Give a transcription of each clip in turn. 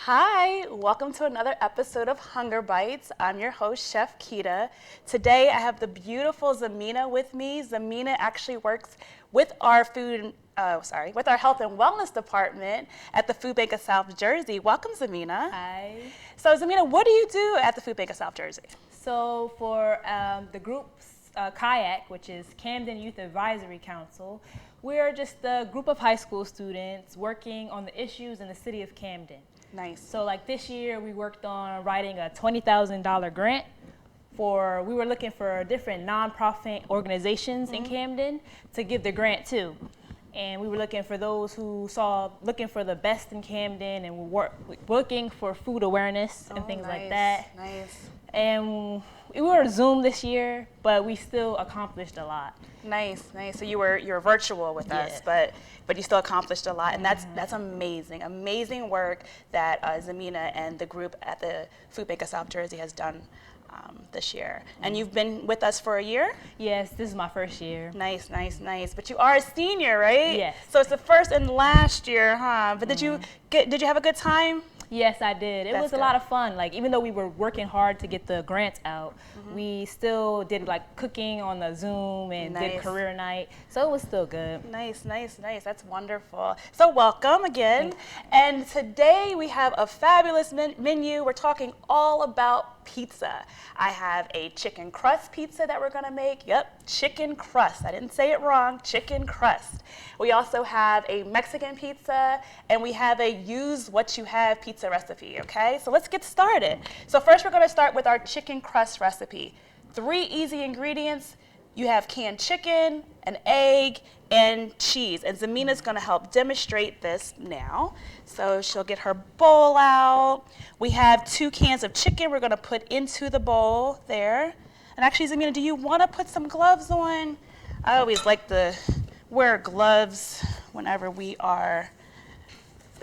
Hi, welcome to another episode of Hunger Bites. I'm your host, Chef Kita. Today I have the beautiful Zhamina with me. Zhamina actually works with our with our health and wellness department at the Food Bank of South Jersey. Welcome, Zhamina. Hi. So, Zhamina, what do you do at the Food Bank of South Jersey? So for the group's Kayak, which is Camden Youth Advisory Council, we're just a group of high school students working on the issues in the city of Camden. Nice. So like this year, we worked on writing a $20,000 grant we were looking for different nonprofit organizations in Camden to give the grant to. And we were looking for those looking for the best in Camden, and we're looking for food awareness and things like that. Nice. And we were Zoom this year, but we still accomplished a lot. Nice. So you were virtual with us, but you still accomplished a lot, and that's amazing work that Zhamina and the group at the Food Bank of South Jersey has done this year. And you've been with us for a year? Yes, this is my first year. Nice. But you are a senior, right? Yes. So it's the first and last year, huh? But did you have a good time? Yes, I did. It That's was a good. lot of fun. Like, even though we were working hard to get the grants out, we still did like cooking on the Zoom and did career night. So it was still good. Nice. That's wonderful. So welcome again. And today we have a fabulous menu. We're talking all about pizza. I have a chicken crust pizza that we're gonna make. Yep, chicken crust. I didn't say it wrong, chicken crust. We also have a Mexican pizza, and we have a use what you have pizza recipe, okay? So let's get started. So first we're gonna start with our chicken crust recipe. 3 easy ingredients. You have canned chicken, an egg, and cheese. And Zhamina's gonna help demonstrate this now. So she'll get her bowl out. We have 2 cans of chicken we're gonna put into the bowl there. And actually, Zhamina, do you wanna put some gloves on? I always like to wear gloves whenever we are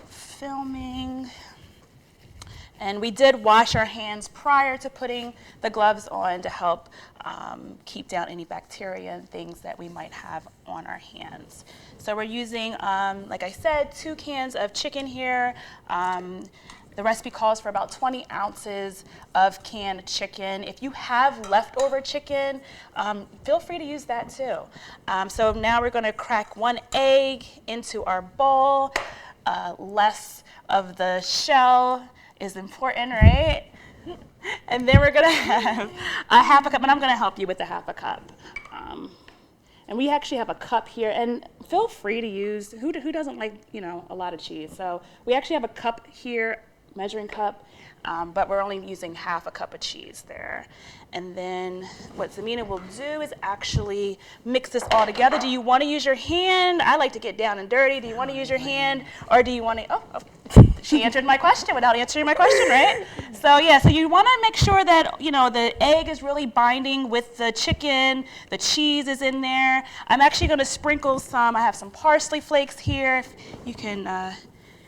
filming. And we did wash our hands prior to putting the gloves on to help keep down any bacteria and things that we might have on our hands. So we're using, like I said, 2 cans of chicken here. The recipe calls for about 20 ounces of canned chicken. If you have leftover chicken, feel free to use that too. So now we're gonna crack 1 egg into our bowl. Less of the shell is important, right? And then we're gonna have a half a cup, and I'm gonna help you with the half a cup. And we actually have a cup here, and feel free to use, who doesn't like, a lot of cheese? So we actually have a cup here, measuring cup, but we're only using half a cup of cheese there. And then what Zhamina will do is actually mix this all together. Do you want to use your hand? I like to get down and dirty. Do you want to use your hand, or do you want to, she answered my question without answering my question, right? So you want to make sure that, the egg is really binding with the chicken, the cheese is in there. I'm actually going to sprinkle I have some parsley flakes here, if you can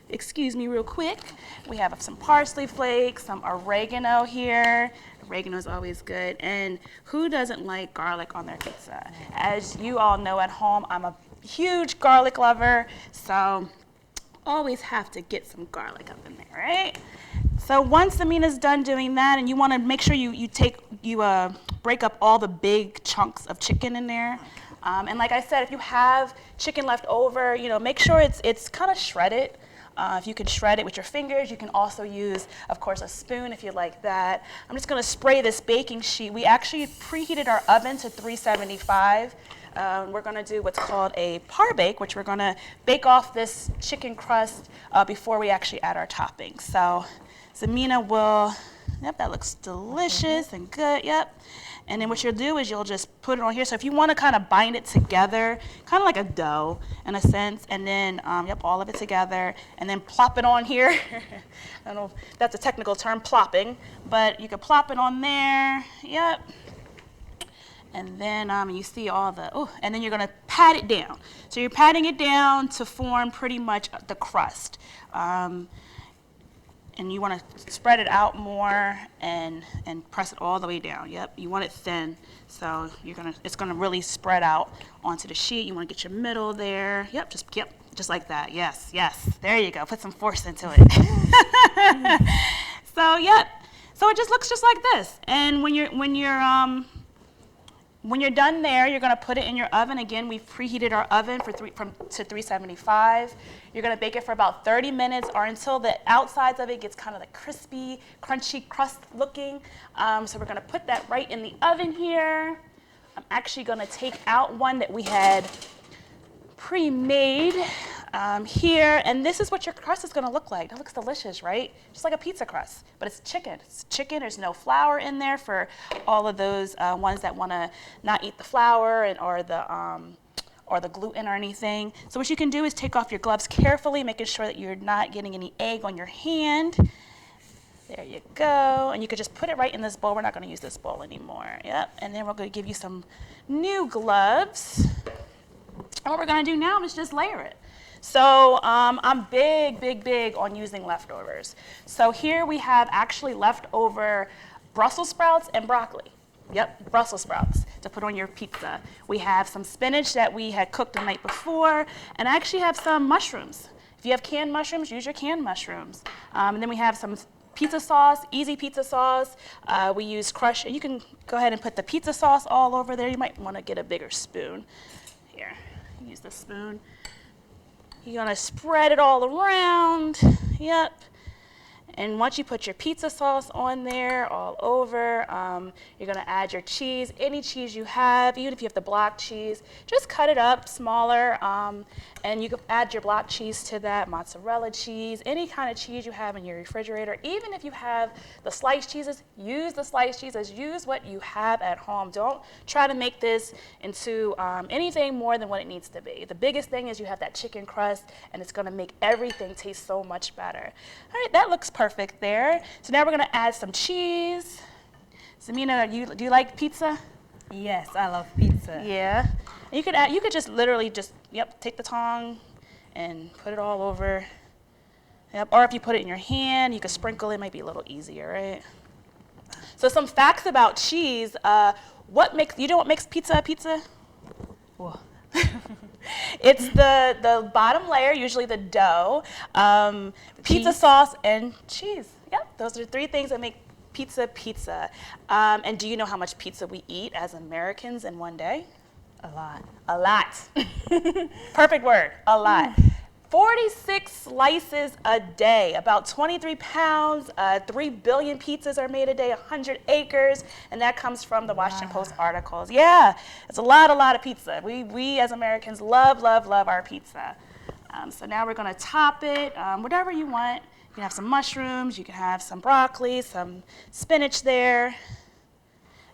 excuse me real quick. We have some parsley flakes, some oregano here. Oregano is always good. And who doesn't like garlic on their pizza? As you all know at home, I'm a huge garlic lover, so always have to get some garlic up in there, right? So once Zhamina's done doing that, and you want to make sure you break up all the big chunks of chicken in there. And like I said, if you have chicken left over, make sure it's kind of shredded. If you can shred it with your fingers, you can also use, of course, a spoon if you like that. I'm just going to spray this baking sheet. We actually preheated our oven to 375. We're going to do what's called a par bake, which we're going to bake off this chicken crust before we actually add our toppings. So Zhamina will, that looks delicious and good, And then what you'll do is you'll just put it on here. So if you want to kind of bind it together, kind of like a dough in a sense, and then, all of it together, and then plop it on here. I don't know if that's a technical term, plopping, but you can plop it on there, And then you see all and then you're going to pat it down. So you're patting it down to form pretty much the crust. And you want to spread it out more and press it all the way down. You want it thin, so it's gonna really spread out onto the sheet. You want to get your middle there. Just like that. Yes. There you go. Put some force into it. it just looks just like this. And when you're done there, you're going to put it in your oven. Again, we've preheated our oven to 375. You're going to bake it for about 30 minutes or until the outsides of it gets kind of like crispy, crunchy crust looking. So we're going to put that right in the oven here. I'm actually going to take out one that we had pre-made here, and this is what your crust is going to look like. It looks delicious, right? Just like a pizza crust, but it's chicken. It's chicken. There's no flour in there for all of those ones that want to not eat the flour or the gluten or anything. So what you can do is take off your gloves carefully, making sure that you're not getting any egg on your hand. There you go. And you could just put it right in this bowl. We're not going to use this bowl anymore. Yep. And then we're going to give you some new gloves. And what we're going to do now is just layer it. So I'm big on using leftovers. So here we have actually leftover Brussels sprouts and broccoli. Yep, Brussels sprouts to put on your pizza. We have some spinach that we had cooked the night before, and I actually have some mushrooms. If you have canned mushrooms, use your canned mushrooms. And then we have some pizza sauce, easy pizza sauce. We use crushed, and you can go ahead and put the pizza sauce all over there. You might want to get a bigger spoon. Here, use the spoon. You're gonna spread it all around, yep. And once you put your pizza sauce on there all over, you're gonna add your cheese, any cheese you have, even if you have the block cheese, just cut it up smaller, and you can add your block cheese to that, mozzarella cheese, any kind of cheese you have in your refrigerator. Even if you have the sliced cheeses, use the sliced cheeses, use what you have at home. Don't try to make this into anything more than what it needs to be. The biggest thing is you have that chicken crust, and it's gonna make everything taste so much better. All right, that looks perfect there. So now we're gonna add some cheese. Zhamina, do you like pizza? Yes, I love pizza. Yeah. And you could just literally take the tongue and put it all over. Yep. Or if you put it in your hand, you could sprinkle it. Might be a little easier, right? So some facts about cheese. You know what makes pizza a pizza? Whoa. It's the bottom layer, usually the dough, pizza sauce, and cheese. Yep, those are three things that make pizza pizza. And do you know how much pizza we eat as Americans in one day? A lot. A lot. Perfect word, a lot. 46 slices a day, about 23 pounds, 3 billion pizzas are made a day, 100 acres, and that comes from the Washington Post articles. Yeah, it's a lot of pizza. We as Americans love our pizza. So now we're gonna top it, whatever you want. You can have some mushrooms, you can have some broccoli, some spinach there.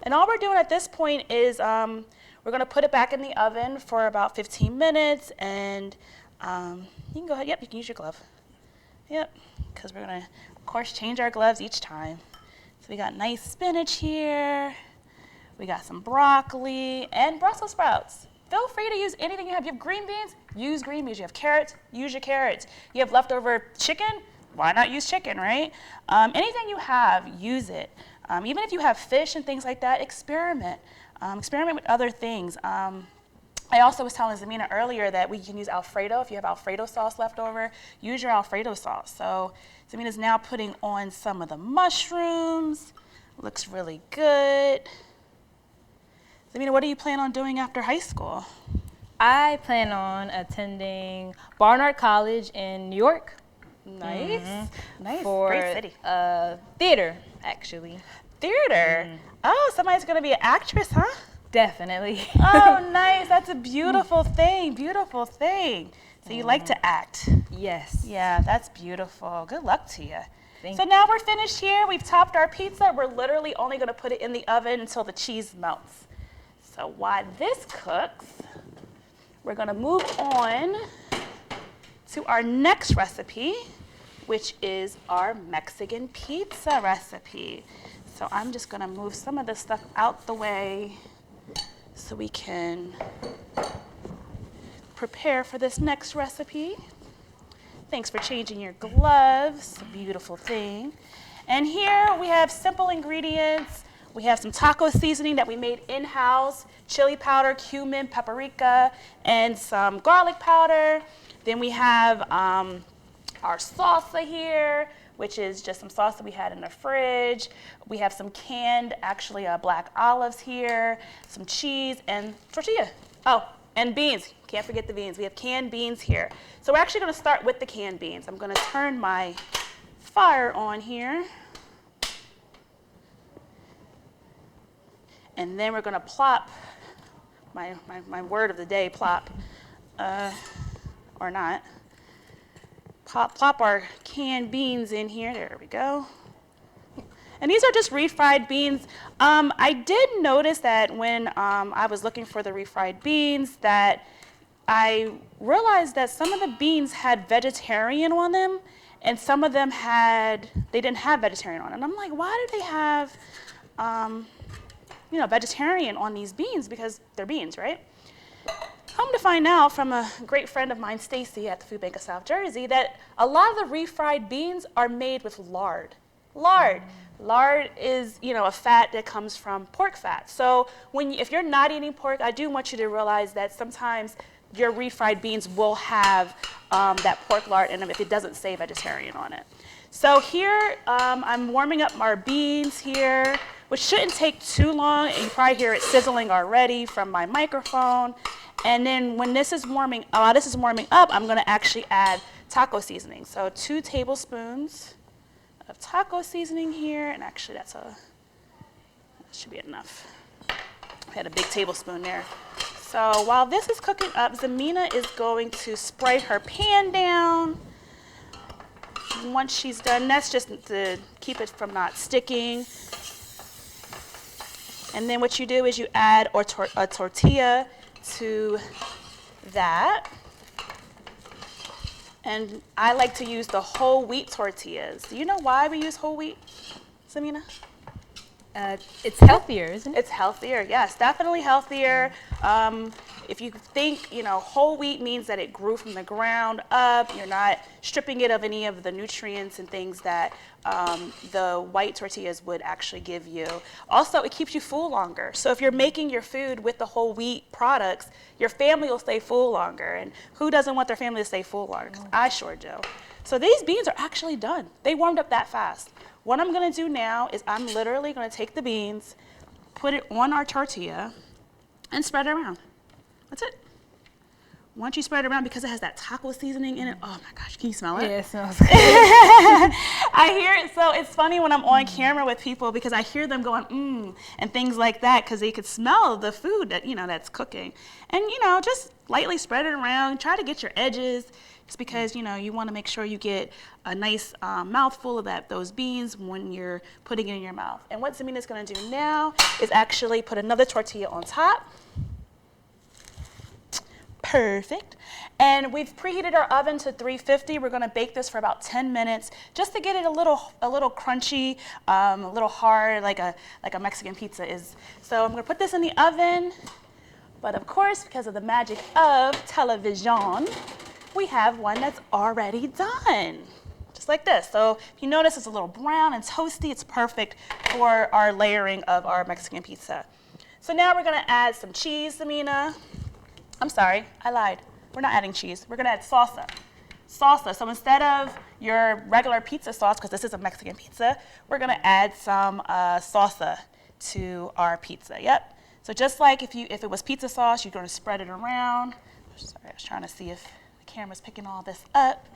And all we're doing at this point is we're gonna put it back in the oven for about 15 minutes, and you can go ahead, yep, you can use your glove. Yep, because we're gonna, of course, change our gloves each time. So we got nice spinach here, we got some broccoli, and Brussels sprouts. Feel free to use anything you have. You have green beans, use green beans. You have carrots, use your carrots. You have leftover chicken, why not use chicken, right? Anything you have, use it. Even if you have fish and things like that, experiment. Experiment with other things. I also was telling Zhamina earlier that we can use Alfredo. If you have Alfredo sauce left over, use your Alfredo sauce. So Zhamina's now putting on some of the mushrooms. Looks really good. Zhamina, what do you plan on doing after high school? I plan on attending Barnard College in New York. Nice. Nice. For great city. Theater, actually. Theater. Oh, somebody's going to be an actress, huh? Definitely. Oh, nice. That's a beautiful thing. Beautiful thing. So you like to act. Yes. Yeah, that's beautiful. Good luck to you. Thank So now we're finished here. We've topped our pizza. We're literally only going to put it in the oven until the cheese melts. So while this cooks, we're going to move on to our next recipe, which is our Mexican pizza recipe. So I'm just going to move some of this stuff out the way so we can prepare for this next recipe. Thanks for changing your gloves. It's a beautiful thing. And here we have simple ingredients. We have some taco seasoning that we made in-house, chili powder, cumin, paprika, and some garlic powder. Then we have our salsa here, which is just some sauce that we had in the fridge. We have some canned, actually black olives here, some cheese, and tortilla. Oh, and beans. Can't forget the beans. We have canned beans here. So we're actually going to start with the canned beans. I'm going to turn my fire on here. And then we're going to plop, my word of the day, plop, or not. Plop our canned beans in here. There we go. And these are just refried beans. I did notice that when I was looking for the refried beans that I realized that some of the beans had vegetarian on them and some of them they didn't have vegetarian on them. And I'm like, why do they have vegetarian on these beans, because they're beans, right? Come to find out from a great friend of mine, Stacy, at the Food Bank of South Jersey, that a lot of the refried beans are made with lard. Lard is, a fat that comes from pork fat. So if you're not eating pork, I do want you to realize that sometimes your refried beans will have that pork lard in them if it doesn't say vegetarian on it. So here, I'm warming up our beans here, which shouldn't take too long. You probably hear it sizzling already from my microphone. And then when this is warming up, I'm going to actually add taco seasoning. So 2 tablespoons of taco seasoning here, and actually that should be enough. I had a big tablespoon there. So while this is cooking up, Zhamina is going to spray her pan down. Once she's done, that's just to keep it from not sticking. And then what you do is you add a tortilla to that. And I like to use the whole wheat tortillas. Do you know why we use whole wheat, Zhamina? It's healthier, isn't it? It's healthier, yes, definitely healthier. If you think, whole wheat means that it grew from the ground up. You're not stripping it of any of the nutrients and things that the white tortillas would actually give you. Also, it keeps you full longer. So if you're making your food with the whole wheat products, your family will stay full longer. And who doesn't want their family to stay full longer? 'Cause I sure do. So these beans are actually done. They warmed up that fast. What I'm going to do now is I'm literally going to take the beans, put it on our tortilla, and spread it around. That's it. Once you spread it around, because it has that taco seasoning in it, oh my gosh, can you smell it? Yeah, it smells good. I hear it. So it's funny when I'm on camera with people because I hear them going, and things like that, because they could smell the food that, that's cooking. And, just lightly spread it around. Try to get your edges. It's because, you want to make sure you get a nice mouthful of those beans when you're putting it in your mouth. And what Zhamina's going to do now is actually put another tortilla on top. Perfect. And we've preheated our oven to 350. We're going to bake this for about 10 minutes just to get it a little crunchy, a little hard, like a Mexican pizza is. So I'm going to put this in the oven. But of course, because of the magic of television, we have one that's already done, just like this. So if you notice, it's a little brown and toasty. It's perfect for our layering of our Mexican pizza. So now we're going to add some cheese, Zhamina. I'm sorry, I lied. We're not adding cheese. We're going to add salsa. So instead of your regular pizza sauce, because this is a Mexican pizza, we're going to add some salsa to our pizza. Yep. So just like if it was pizza sauce, you're going to spread it around. Sorry, I was trying to see if the camera's picking all this up.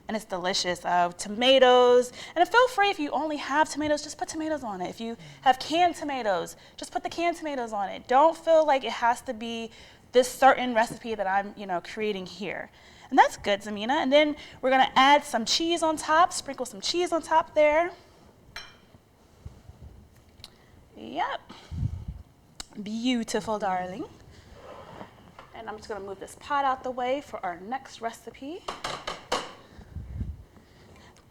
And it's delicious. Tomatoes. And feel free, if you only have tomatoes, just put tomatoes on it. If you have canned tomatoes, just put the canned tomatoes on it. Don't feel like it has to be this certain recipe that I'm, creating here. And that's good, Zhamina. And then we're going to add some cheese on top, sprinkle some cheese on top there. Yep. Beautiful, darling. And I'm just going to move this pot out the way for our next recipe.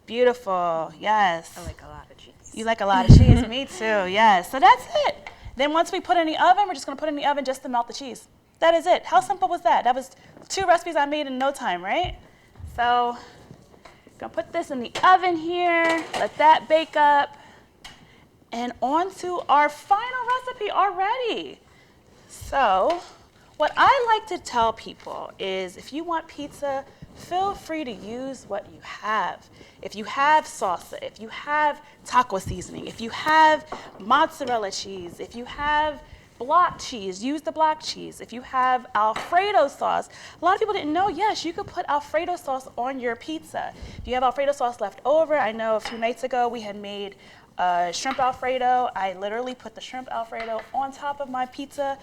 Beautiful, yes. I like a lot of cheese. You like a lot of cheese? Me too, yes. So that's it. Then once we put it in the oven, we're just going to put it in the oven just to melt the cheese. That is it. How simple was that? That was 2 recipes I made in no time, right? So I'm going to put this in the oven here, let that bake up, and on to our final recipe already. So what I like to tell people is if you want pizza feel free to use what you have. If you have salsa, if you have taco seasoning, if you have mozzarella cheese, if you have block cheese, use the block cheese. If you have Alfredo sauce, a lot of people didn't know, yes, you could put Alfredo sauce on your pizza. If you have Alfredo sauce left over, I know a few nights ago we had made shrimp Alfredo. I literally put the shrimp Alfredo on top of my pizza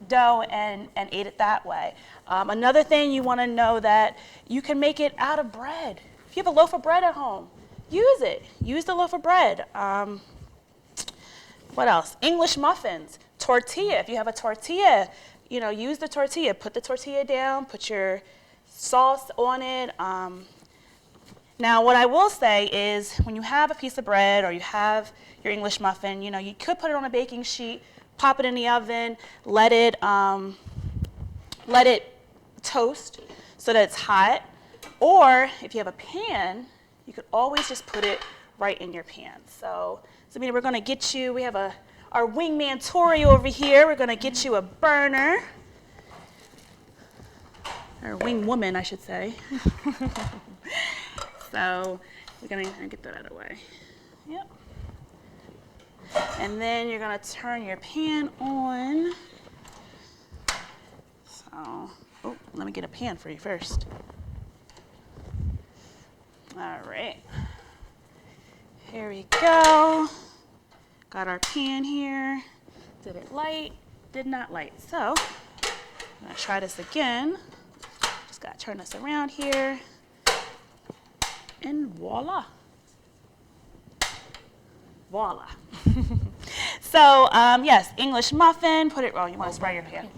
dough and ate it that way. Another thing you want to know that you can make it out of bread. If you have a loaf of bread at home, use it. Use the loaf of bread. What else? English muffins, tortilla. If you have a tortilla, use the tortilla. Put the tortilla down, put your sauce on it. Now, what I will say is when you have a piece of bread or you have your English muffin, you could put it on a baking sheet, pop it in the oven, let it toast so that it's hot. Or if you have a pan, you could always just put it right in your pan. So, Zhamina, we're going to get you, we have our wingman Tori over here. We're going to get you a burner. Or wing woman, I should say. So we're going to get that out of the way. Yep. And then you're going to turn your pan on. So, let me get a pan for you first. All right. Here we go. Got our pan here. Did it light? Did not light. So I'm gonna try this again. Just gotta turn this around here. And voila. Voila. So yes, English muffin. Put it, you wanna spray your pan.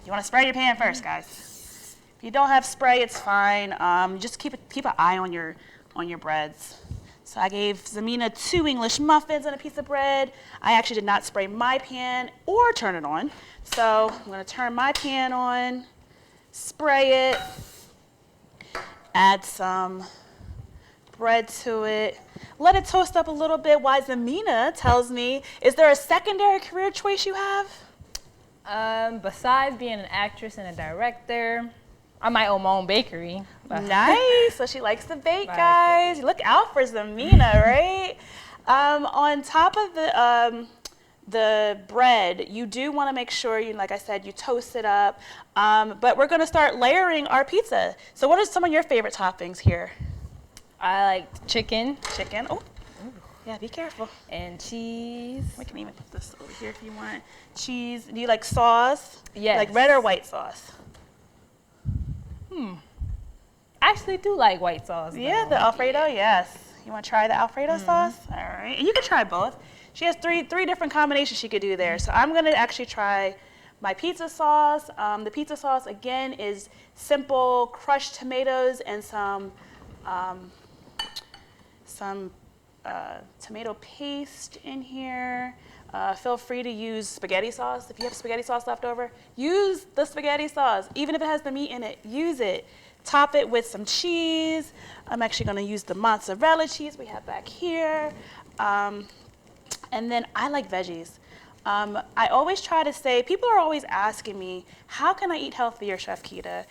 You wanna spray your pan first, guys. If you don't have spray, it's fine. Just keep an eye on your breads. So I gave Zhamina 2 English muffins and a piece of bread. I actually did not spray my pan or turn it on. So I'm going to turn my pan on, spray it, add some bread to it, let it toast up a little bit while Zhamina tells me, is there a secondary career choice you have? Besides being an actress and a director, I might own my own bakery. Nice. So she likes to bake, guys. Look out for Zhamina, right? On top of the bread, you do want to make sure, like I said, you toast it up. But we're going to start layering our pizza. So what are some of your favorite toppings here? I like chicken. Chicken. Oh, yeah, be careful. And cheese. We can even put this over here if you want. Cheese. Do you like sauce? Yes. Like red or white sauce? I actually do like white sauce. Yeah, the Alfredo, yes. You want to try the Alfredo sauce? All right. And you can try both. She has three different combinations she could do there. So I'm going to actually try my pizza sauce. The pizza sauce, again, is simple crushed tomatoes and some tomato paste in here. Feel free to use spaghetti sauce. If you have spaghetti sauce left over, use the spaghetti sauce. Even if it has the meat in it, use it. Top it with some cheese. I'm actually going to use the mozzarella cheese we have back here. And then I like veggies. I always try to say, people are always asking me, how can I eat healthier, Chef Kita?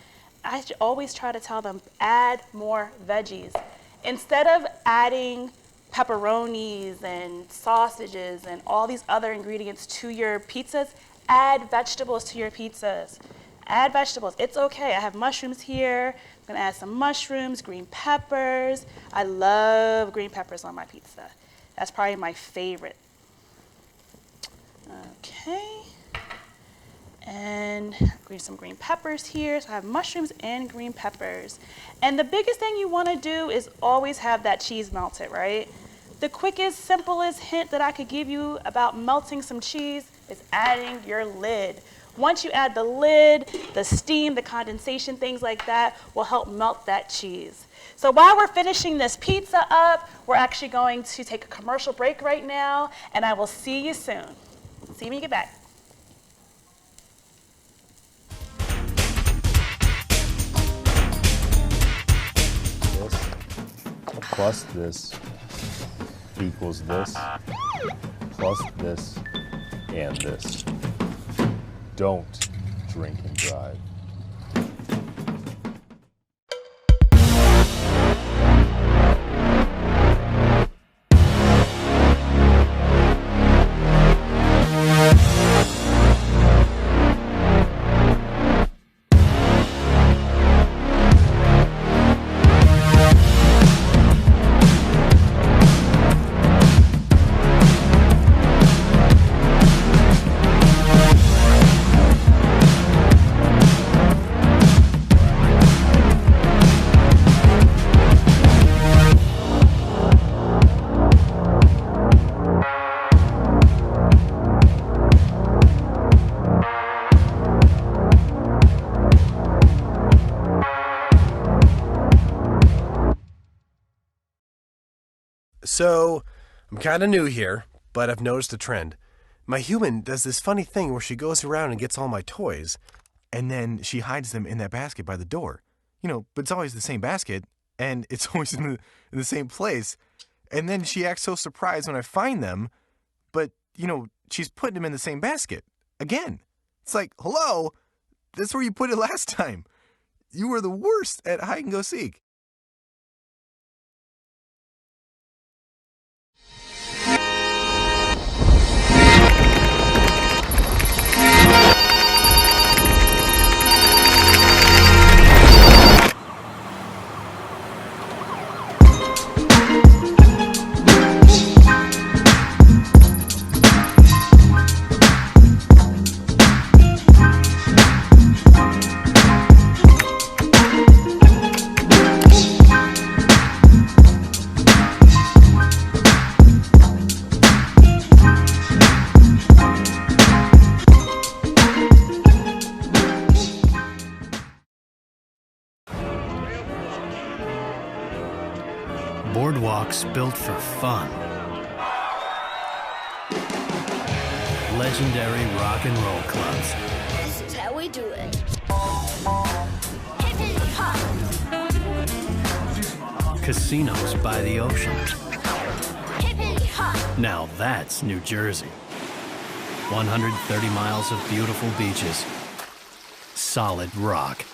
I always try to tell them, add more veggies. Instead of adding pepperonis and sausages and all these other ingredients to your pizzas, add vegetables to your pizzas. Add vegetables. It's okay. I have mushrooms here. I'm going to add some mushrooms, green peppers. I love green peppers on my pizza. That's probably my favorite. Okay. And some green peppers here. So I have mushrooms and green peppers. And the biggest thing you want to do is always have that cheese melted, right? The quickest, simplest hint that I could give you about melting some cheese is adding your lid. Once you add the lid, the steam, the condensation, things like that will help melt that cheese. So while we're finishing this pizza up, we're actually going to take a commercial break right now, and I will see you soon. See you when you get back. This plus this equals this plus this and this. Don't drink and drive. So, I'm kind of new here, but I've noticed a trend. My human does this funny thing where she goes around and gets all my toys, and then she hides them in that basket by the door. But it's always the same basket, and it's always in the same place. And then she acts so surprised when I find them, but, she's putting them in the same basket. Again. It's like, hello, that's where you put it last time. You were the worst at hide and go seek. Boardwalks built for fun. Legendary rock and roll clubs. This is how we do it. Hippity hop. Casinos by the ocean. Hippity hop. Now that's New Jersey. 130 miles of beautiful beaches. Solid rock.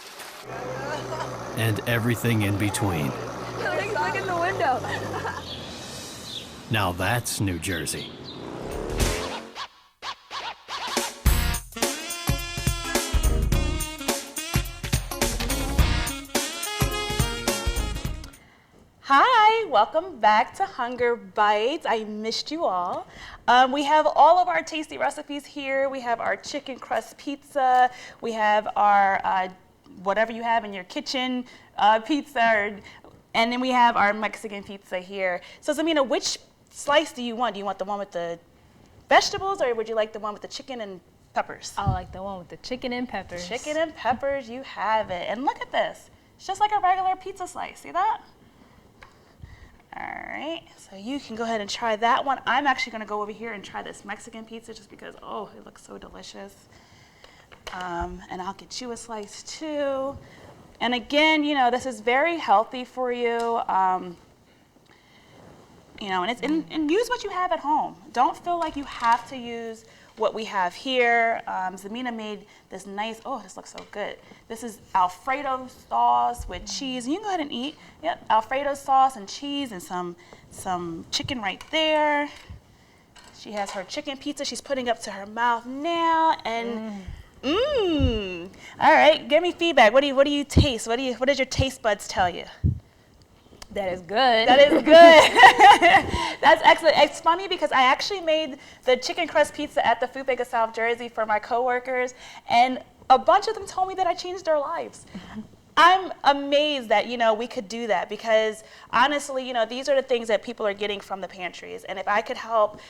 And everything in between. Look in the window. Now that's New Jersey. Hi, welcome back to Hunger Bites. I missed you all. We have all of our tasty recipes here. We have our chicken crust pizza. We have our whatever you have in your kitchen pizza, and then we have our Mexican pizza here. So Zhamina, which slice do you want? Do you want the one with the vegetables, or would you like the one with the chicken and peppers? I like the one with the chicken and peppers. Chicken and peppers, you have it. And look at this. It's just like a regular pizza slice. See that? All right, so you can go ahead and try that one. I'm actually gonna go over here and try this Mexican pizza just because, oh, it looks so delicious. And I'll get you a slice too. And again, this is very healthy for you. And and use what you have at home. Don't feel like you have to use what we have here. Zhamina made this nice, oh, this looks so good. This is Alfredo sauce with cheese. You can go ahead and eat. Yep, Alfredo sauce and cheese and some chicken right there. She has her chicken pizza she's putting up to her mouth now. And all right, give me feedback. What do you taste? What does your taste buds tell you? That is good. That is good. That's excellent. It's funny because I actually made the chicken crust pizza at the Food Bank of South Jersey for my coworkers, and a bunch of them told me that I changed their lives. I'm amazed that, we could do that because honestly, these are the things that people are getting from the pantries. And if I could help,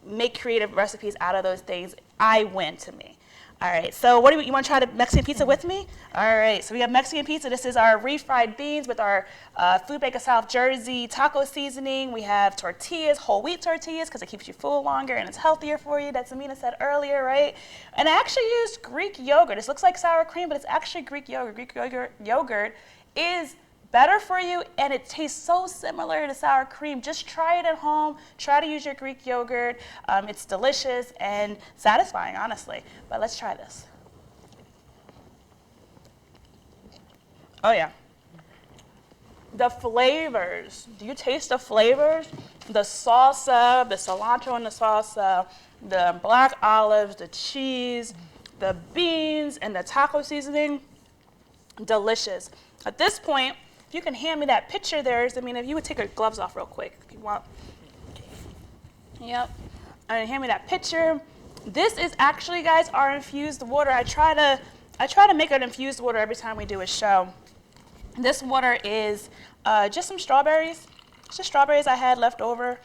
make creative recipes out of those things, I win to me. All right, so what you want to try the Mexican pizza with me? All right, so we have Mexican pizza. This is our refried beans with our Food Bank of South Jersey taco seasoning. We have tortillas, whole wheat tortillas, because it keeps you full longer and it's healthier for you. That Zhamina said earlier, right? And I actually used Greek yogurt. This looks like sour cream, but it's actually Greek yogurt. Greek yogurt is better for you, and it tastes so similar to sour cream. Just try it at home. Try to use your Greek yogurt. It's delicious and satisfying, honestly. But let's try this. Oh, yeah. The flavors. Do you taste the flavors? The salsa, the cilantro in the salsa, the black olives, the cheese, the beans, and the taco seasoning. Delicious. At this point, if you can hand me that picture there, if you would take your gloves off real quick, if you want. Yep. And hand me that picture. This is actually, guys, our infused water. I try to make an infused water every time we do a show. This water is just some strawberries. Just strawberries I had left over.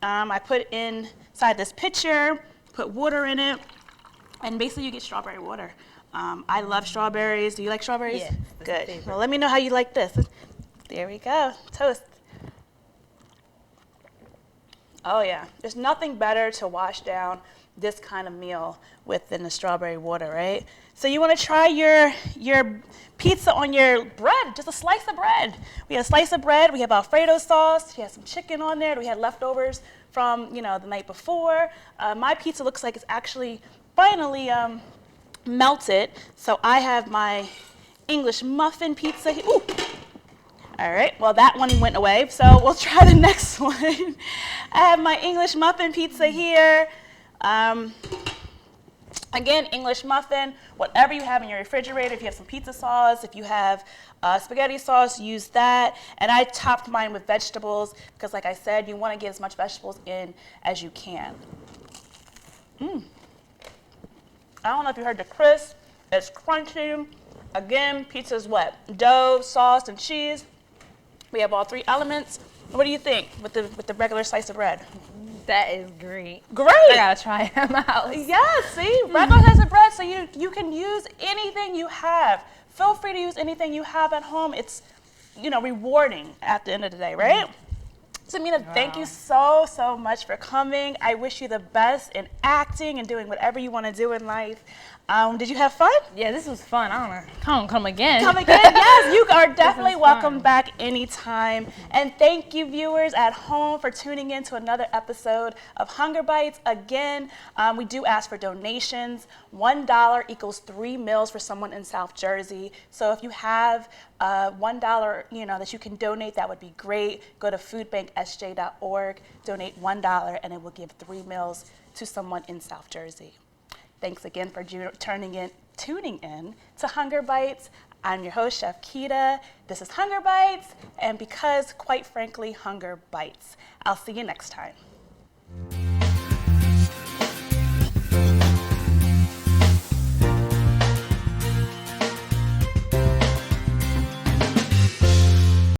I put inside this pitcher, put water in it, and basically you get strawberry water. I love strawberries. Do you like strawberries? Yeah. Good. Well, let me know how you like this. There we go. Toast. Oh yeah, there's nothing better to wash down this kind of meal with than the strawberry water, right? So you want to try your pizza on your bread, just a slice of bread. We had a slice of bread, we have Alfredo sauce, we had some chicken on there, we had leftovers from, the night before. My pizza looks like it's actually finally melted. So I have my English muffin pizza here. Ooh. All right, well that one went away, so we'll try the next one. I have my English muffin pizza here. Again, English muffin, whatever you have in your refrigerator. If you have some pizza sauce, if you have spaghetti sauce, use that. And I topped mine with vegetables because, like I said, you want to get as much vegetables in as you can. I don't know if you heard the crisp. It's crunchy. Again, pizza's what? Dough, sauce, and cheese. We have all three elements. What do you think with the regular slice of bread? That is great. Great. I gotta try it at my house. Yes, see, regular slice of bread, so you can use anything you have. Feel free to use anything you have at home. It's, rewarding at the end of the day, right? Zhamina, thank you so much for coming. I wish you the best in acting and doing whatever you want to do in life. Did you have fun? Yeah, this was fun. I don't know. Come again. Come again? Yes, you are definitely welcome back anytime. And thank you, viewers at home, for tuning in to another episode of Hunger Bites. Again, we do ask for donations. $1 equals 3 meals for someone in South Jersey. So if you have $1, that you can donate, that would be great. Go to foodbanksj.org, donate $1, and it will give 3 meals to someone in South Jersey. Thanks again for tuning in to Hunger Bites. I'm your host, Chef Keita. This is Hunger Bites, and because, quite frankly, hunger bites. I'll see you next time.